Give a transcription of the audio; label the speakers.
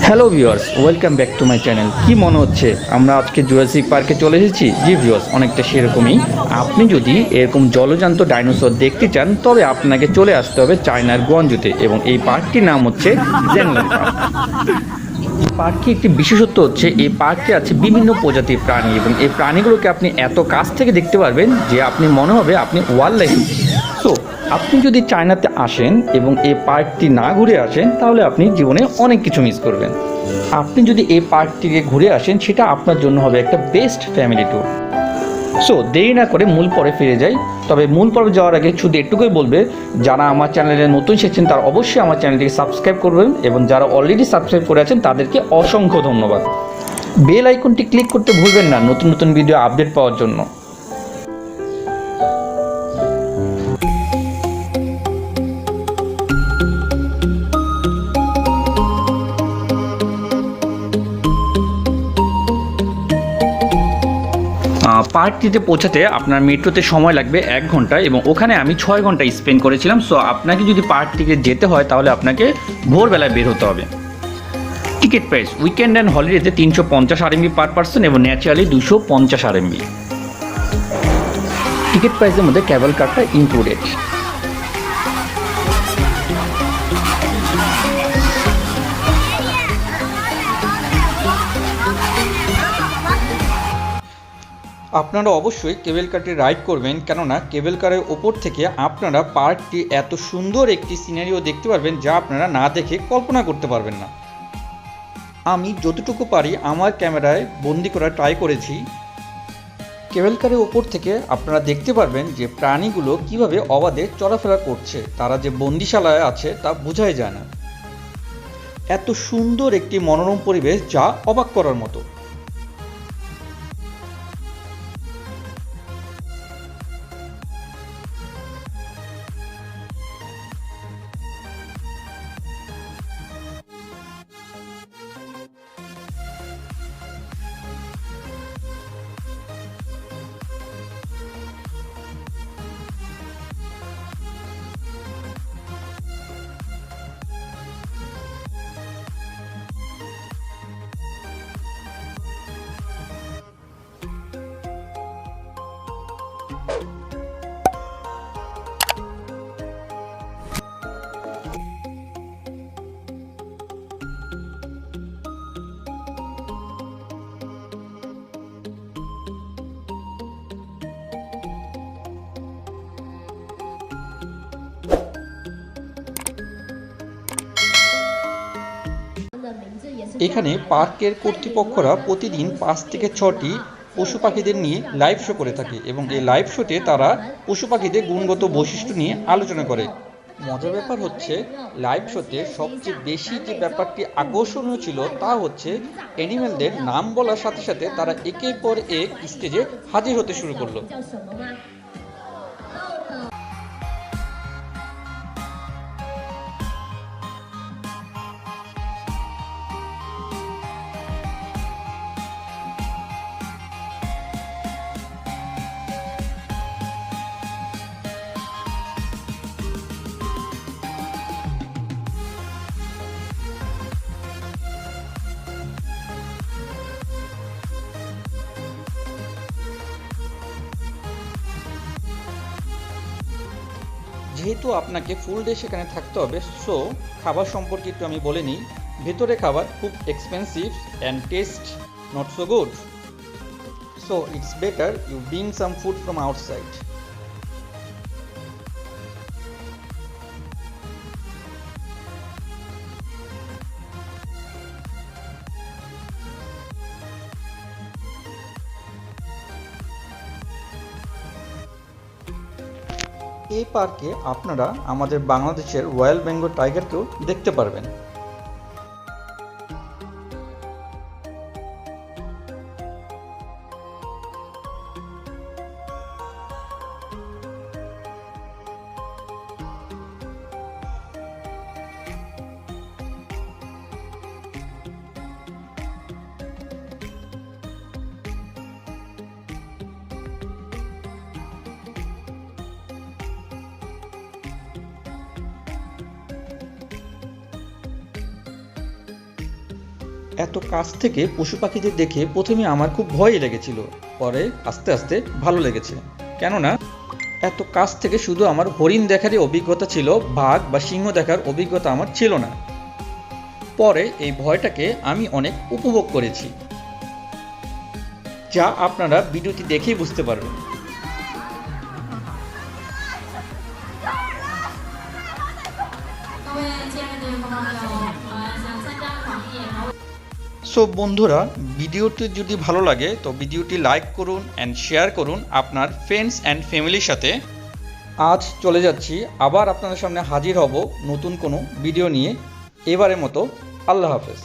Speaker 1: Hello viewers, welcome back to my channel. কি মনে হচ্ছে আমরা আজকে জুরাসিক পার্কে চলে এসেছি? জি ভিউয়ার্স, অনেকটা সেরকমই। আপনি যদি এরকম জলজান্ত ডাইনোসর দেখতে চান তবে আপনাকে চলে আসতে হবে চায়নার গুয়াংজুতে, এবং এই পার্কটির নাম হচ্ছে জেনল্যান্ড পার্ক। এই পার্কে একটি বিশেষত্ব হচ্ছে এই পার্কে আছে বিভিন্ন প্রজাতির প্রাণী, এবং এই প্রাণীগুলোকে আপনি এত কাছ থেকে দেখতে পারবেন যে আপনি মনে হবে আপনি ওয়াইল্ড লাইফ। সো আপনি যদি চায়নাতে আসেন এবং এই পার্কটি না ঘুরে আসেন তাহলে আপনি জীবনে অনেক কিছু মিস করবেন। আপনি যদি এই পার্কটিকে ঘুরে আসেন সেটা আপনার জন্য হবে একটা বেস্ট ফ্যামিলি ট্যুর। সো দেরি না করে মূল পর্বে ফিরে যাই। তবে মূল পর্বে যাওয়ার আগে শুধু এটুকুই বলবে, যারা আমার চ্যানেলে নতুন এসেছেন তারা অবশ্যই আমার চ্যানেলটিকে সাবস্ক্রাইব করবেন, এবং যারা অলরেডি সাবস্ক্রাইব করে আছেন তাদেরকে অসংখ্য ধন্যবাদ। বেল আইকনটি ক্লিক করতে ভুলবেন না নতুন নতুন ভিডিও আপডেট পাওয়ার জন্য। পার্কটিতে পৌঁছাতে আপনার মেট্রোতে সময় লাগবে 1 ঘন্টা, এবং ওখানে আমি 6 ঘন্টা স্পেন্ড করেছিলাম। সো আপনাকে যদি পার্কটিতে যেতে হয় তাহলে আপনাকে ভোরবেলায় বের হতে হবে। টিকিট প্রাইস উইকেন্ড অ্যান্ড হলিডেতে 350 RMB পার পার্সন এবং ন্যাচারালি 250 RMB। টিকিট প্রাইসের মধ্যে ক্যাবল কারটা ইনক্লুডেড। আপনারা অবশ্যই কেবল কারটি রাইড করবেন, কেননা কেবল কারের ওপর থেকে আপনারা পার্কটি এত সুন্দর একটি সিনারিও দেখতে পারবেন যা আপনারা না দেখে কল্পনা করতে পারবেন না। আমি যতটুকু পারি আমার ক্যামেরায় বন্দি করার ট্রাই করেছি। কেবল কারের ওপর থেকে আপনারা দেখতে পারবেন যে প্রাণীগুলো কিভাবে অবাধে চলাফেরা করছে, তারা যে বন্দিশালায় আছে তা বোঝাই যায় না। এত সুন্দর একটি মনোরম পরিবেশ যা অবাক করার মতো। এখানে পার্কের কর্তৃপক্ষরা প্রতিদিন 5 থেকে 6টি পশু পাখিদের নিয়ে লাইভ শো করে থাকে, এবং এই লাইভ শোতে তারা পশু পাখিদের গুণগত বৈশিষ্ট্য নিয়ে আলোচনা করে। মজার ব্যাপার হচ্ছে লাইভ শোতে সবচেয়ে বেশি যে ব্যাপারটি আকর্ষণীয় ছিল তা হচ্ছে অ্যানিমেলদের নাম বলার সাথে সাথে তারা একের পর এক স্টেজে হাজির হতে শুরু করলো। যেহেতু আপনাকে ফুল ডে সেখানে থাকতে হবে, সো খাবার সম্পর্কে একটু আমি বলে নিই। ভেতরে খাবার খুব expensive and taste not so good, so it's better you bring some food from outside. এই পার্কে আপনারা আমাদের বাংলাদেশের রয়্যাল বেঙ্গল টাইগারকেও দেখতে পারবেন। এত কাছ থেকে পশু পাখিদের দেখে প্রথমে আমার খুব ভয় লেগেছিল, পরে আস্তে আস্তে ভালো লেগেছে। কেননা এত কাছ থেকে শুধু আমার হরিণ দেখারই অভিজ্ঞতা ছিল, বাঘ বা সিংহ দেখার অভিজ্ঞতা আমার ছিল না। পরে এই ভয়টাকে আমি অনেক উপভোগ করেছি, যা আপনারা ভিডিওটি দেখেই বুঝতে পারবেন। সো বন্ধুরা, ভিডিওটি যদি ভালো লাগে তো ভিডিওটি লাইক করুন অ্যান্ড শেয়ার করুন আপনার ফ্রেন্ডস অ্যান্ড ফ্যামিলির সাথে। আজ চলে যাচ্ছি, আবার আপনাদের সামনে হাজির হব নতুন কোনো ভিডিও নিয়ে। এবারের মতো আল্লাহ হাফেজ।